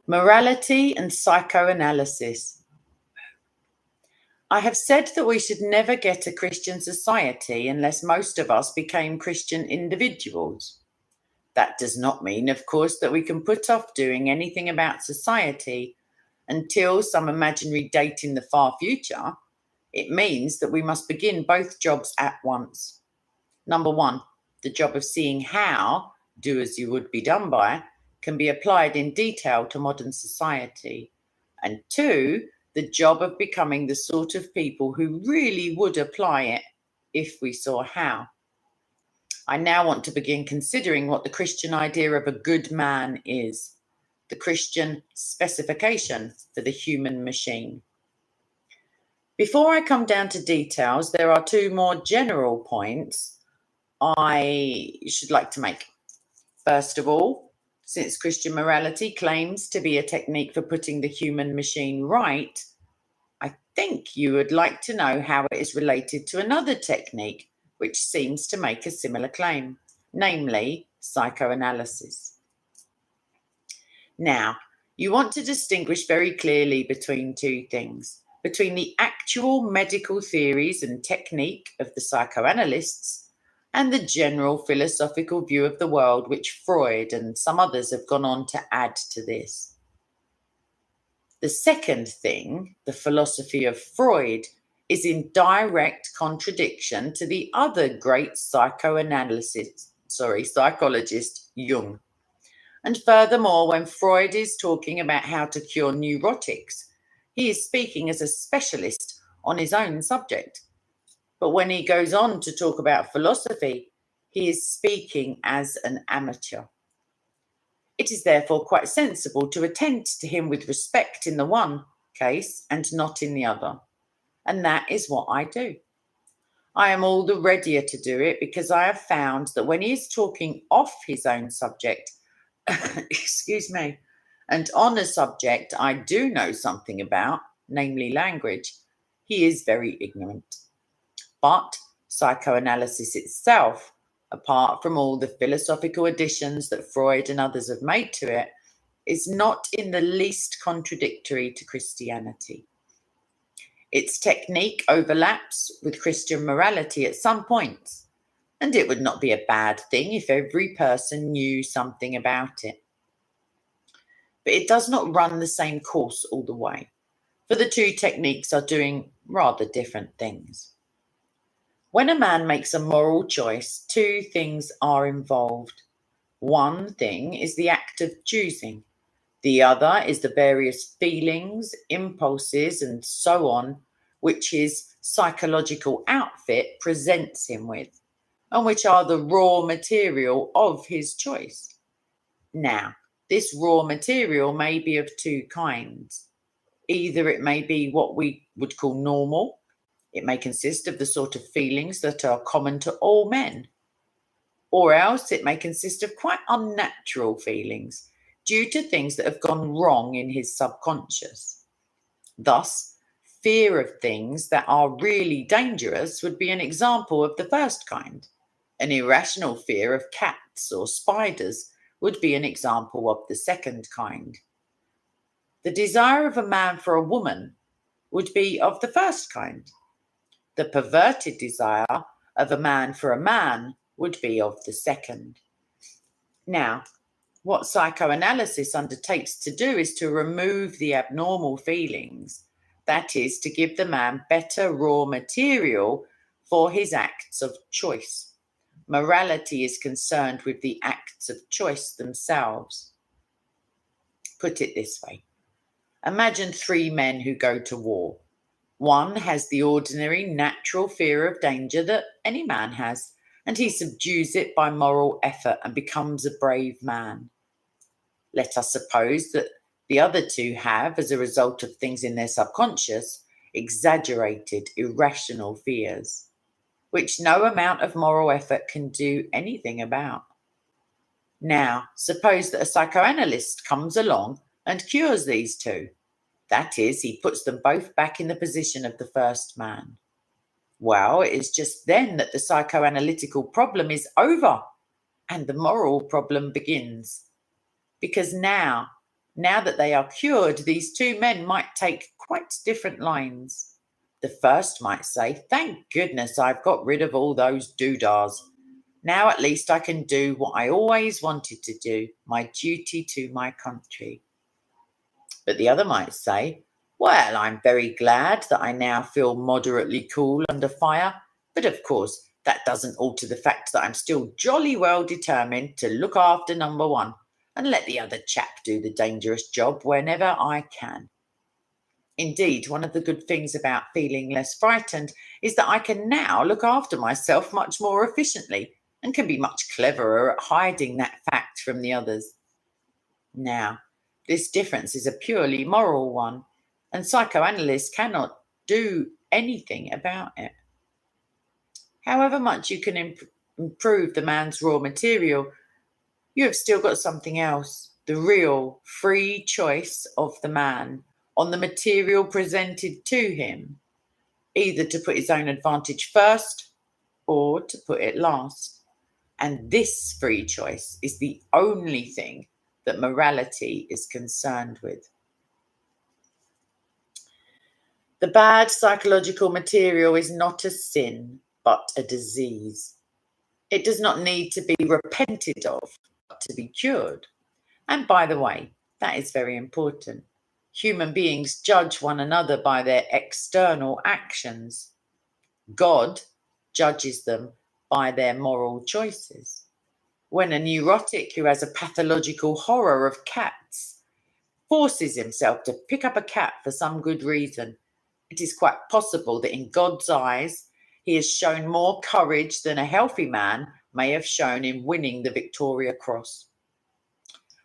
Morality and psychoanalysis. I have said that we should never get a Christian society unless most of us became Christian individuals. That does not mean, of course, that we can put off doing anything about society until some imaginary date in the far future. It means that we must begin both jobs at once. Number one, the job of seeing how do as you would be done by can be applied in detail to modern society. And two, the job of becoming the sort of people who really would apply it if we saw how. I now want to begin considering what the Christian idea of a good man is, the Christian specification for the human machine. Before I come down to details, there are two more general points I should like to make. First of all, since Christian morality claims to be a technique for putting the human machine right, I think you would like to know how it is related to another technique which seems to make a similar claim, namely psychoanalysis. Now, you want to distinguish very clearly between two things, between the actual medical theories and technique of the psychoanalysts and the general philosophical view of the world which Freud and some others have gone on to add to this. The second thing, the philosophy of Freud, is in direct contradiction to the other great psychologist, Jung. And furthermore, when Freud is talking about how to cure neurotics, he is speaking as a specialist on his own subject. But when he goes on to talk about philosophy, he is speaking as an amateur. It is therefore quite sensible to attend to him with respect in the one case and not in the other. And that is what I do. I am all the readier to do it because I have found that when he is talking off his own subject, excuse me, and on a subject I do know something about, namely language, he is very ignorant. But psychoanalysis itself, apart from all the philosophical additions that Freud and others have made to it, is not in the least contradictory to Christianity. Its technique overlaps with Christian morality at some points, and it would not be a bad thing if every person knew something about it. But it does not run the same course all the way, for the two techniques are doing rather different things. When a man makes a moral choice, two things are involved. One thing is the act of choosing. The other is the various feelings, impulses, and so on, which his psychological outfit presents him with, and which are the raw material of his choice. Now, this raw material may be of two kinds. Either it may be what we would call normal. It may consist of the sort of feelings that are common to all men. Or else it may consist of quite unnatural feelings due to things that have gone wrong in his subconscious. Thus, fear of things that are really dangerous would be an example of the first kind. An irrational fear of cats or spiders would be an example of the second kind. The desire of a man for a woman would be of the first kind. The perverted desire of a man for a man would be of the second. Now, what psychoanalysis undertakes to do is to remove the abnormal feelings, that is, to give the man better raw material for his acts of choice. Morality is concerned with the acts of choice themselves. Put it this way. Imagine three men who go to war. One has the ordinary natural fear of danger that any man has, and he subdues it by moral effort and becomes a brave man. Let us suppose that the other two have, as a result of things in their subconscious, exaggerated, irrational fears, which no amount of moral effort can do anything about. Now, suppose that a psychoanalyst comes along and cures these two. That is, he puts them both back in the position of the first man. Well, it is just then that the psychoanalytical problem is over and the moral problem begins. Because now Now that they are cured, these two men might take quite different lines. The first might say, "Thank goodness I've got rid of all those doodahs. Now at least I can do what I always wanted to do, my duty to my country." But the other might say, "Well, I'm very glad that I now feel moderately cool under fire, but of course that doesn't alter the fact that I'm still jolly well determined to look after number one and let the other chap do the dangerous job whenever I can." Indeed, one of the good things about feeling less frightened is that I can now look after myself much more efficiently and can be much cleverer at hiding that fact from the others. Now, this difference is a purely moral one, and psychoanalysts cannot do anything about it. However much you can improve the man's raw material, you have still got something else, the real free choice of the man on the material presented to him, either to put his own advantage first or to put it last. And this free choice is the only thing that morality is concerned with. The bad psychological material is not a sin, but a disease. It does not need to be repented of, but to be cured. And by the way, that is very important. Human beings judge one another by their external actions. God judges them by their moral choices. When a neurotic who has a pathological horror of cats forces himself to pick up a cat for some good reason, it is quite possible that in God's eyes, he has shown more courage than a healthy man may have shown in winning the Victoria Cross.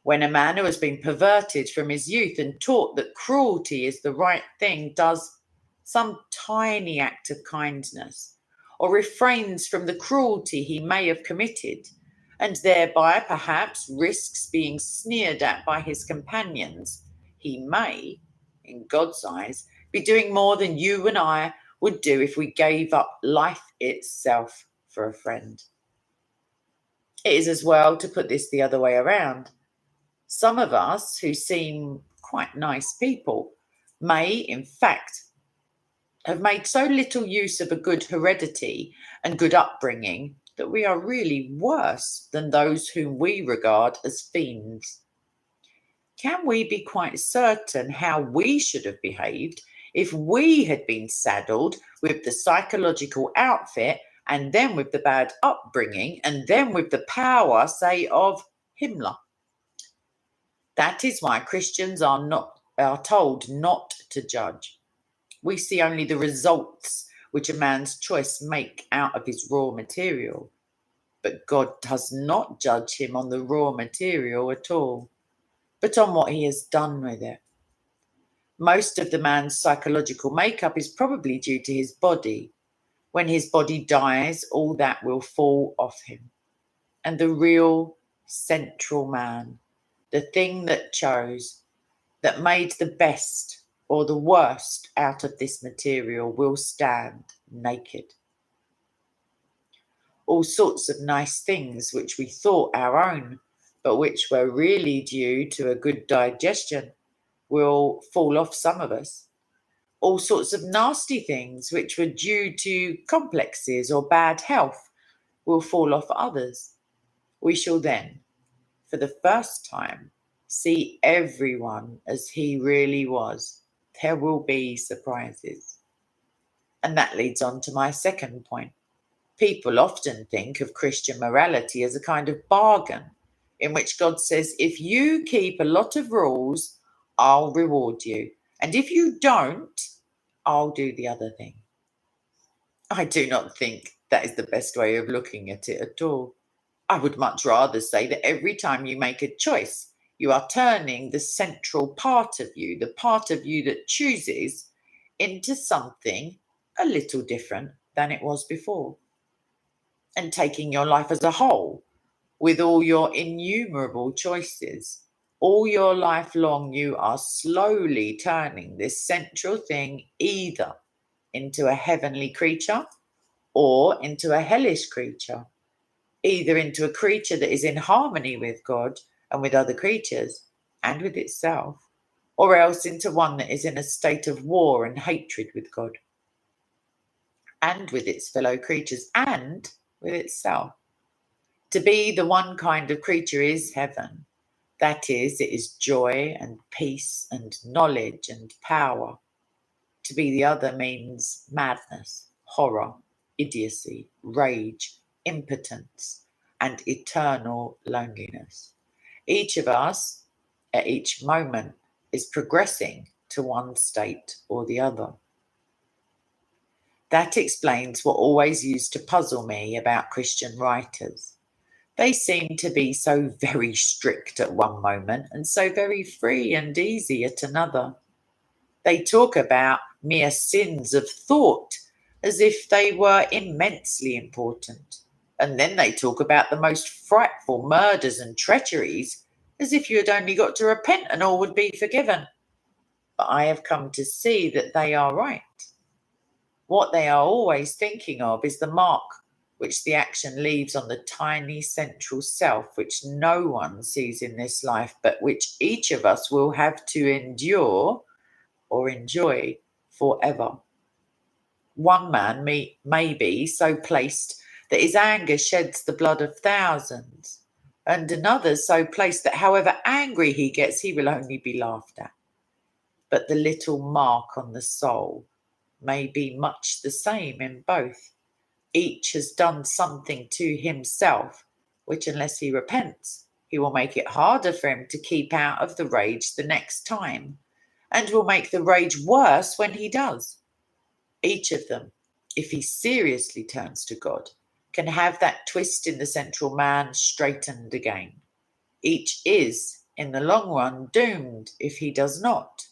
When a man who has been perverted from his youth and taught that cruelty is the right thing does some tiny act of kindness, or refrains from the cruelty he may have committed, and thereby perhaps risks being sneered at by his companions, he may, in God's eyes, be doing more than you and I would do if we gave up life itself for a friend. It is as well to put this the other way around. Some of us who seem quite nice people may, in fact, have made so little use of a good heredity and good upbringing that we are really worse than those whom we regard as fiends. Can we be quite certain how we should have behaved if we had been saddled with the psychological outfit and then with the bad upbringing and then with the power, say, of Himmler? That is why Christians are told not to judge. We see only the results which a man's choice make out of his raw material. But God does not judge him on the raw material at all, but on what he has done with it. Most of the man's psychological makeup is probably due to his body. When his body dies, all that will fall off him. And the real central man, the thing that chose, that made the best or the worst out of this material, will stand naked. All sorts of nice things which we thought our own, but which were really due to a good digestion, will fall off some of us. All sorts of nasty things which were due to complexes or bad health will fall off others. We shall then, for the first time, see everyone as he really was. There will be surprises. And that leads on to my second point. People often think of Christian morality as a kind of bargain in which God says, if you keep a lot of rules, I'll reward you. And if you don't, I'll do the other thing. I do not think that is the best way of looking at it at all. I would much rather say that every time you make a choice, you are turning the central part of you, the part of you that chooses, into something a little different than it was before. And taking your life as a whole, with all your innumerable choices, all your life long, you are slowly turning this central thing either into a heavenly creature or into a hellish creature, either into a creature that is in harmony with God and with other creatures, and with itself, or else into one that is in a state of war and hatred with God, and with its fellow creatures, and with itself. To be the one kind of creature is heaven. That is, it is joy and peace and knowledge and power. To be the other means madness, horror, idiocy, rage, impotence, and eternal loneliness. Each of us, at each moment, is progressing to one state or the other. That explains what always used to puzzle me about Christian writers. They seem to be so very strict at one moment and so very free and easy at another. They talk about mere sins of thought as if they were immensely important. And then they talk about the most frightful murders and treacheries as if you had only got to repent and all would be forgiven. But I have come to see that they are right. What they are always thinking of is the mark which the action leaves on the tiny central self, which no one sees in this life, but which each of us will have to endure or enjoy forever. One man may be so placed that his anger sheds the blood of thousands, and another so placed that however angry he gets, he will only be laughed at. But the little mark on the soul may be much the same in both. Each has done something to himself, which unless he repents, he will make it harder for him to keep out of the rage the next time, and will make the rage worse when he does. Each of them, if he seriously turns to God, can have that twist in the central man straightened again. Each is, in the long run, doomed if he does not.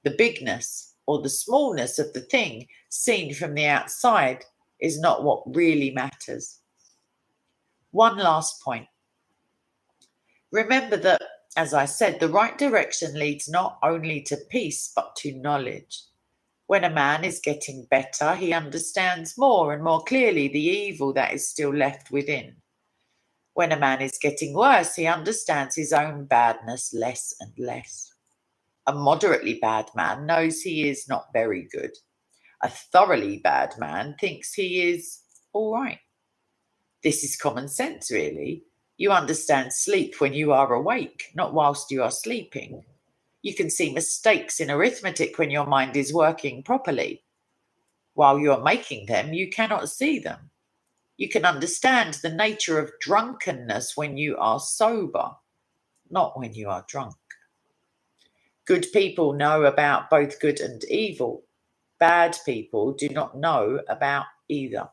The bigness or the smallness of the thing seen from the outside is not what really matters. One last point. Remember that, as I said, the right direction leads not only to peace, but to knowledge. When a man is getting better, he understands more and more clearly the evil that is still left within. When a man is getting worse, he understands his own badness less and less. A moderately bad man knows he is not very good. A thoroughly bad man thinks he is all right. This is common sense, really. You understand sleep when you are awake, not whilst you are sleeping. You can see mistakes in arithmetic when your mind is working properly. While you are making them, you cannot see them. You can understand the nature of drunkenness when you are sober, not when you are drunk. Good people know about both good and evil. Bad people do not know about either.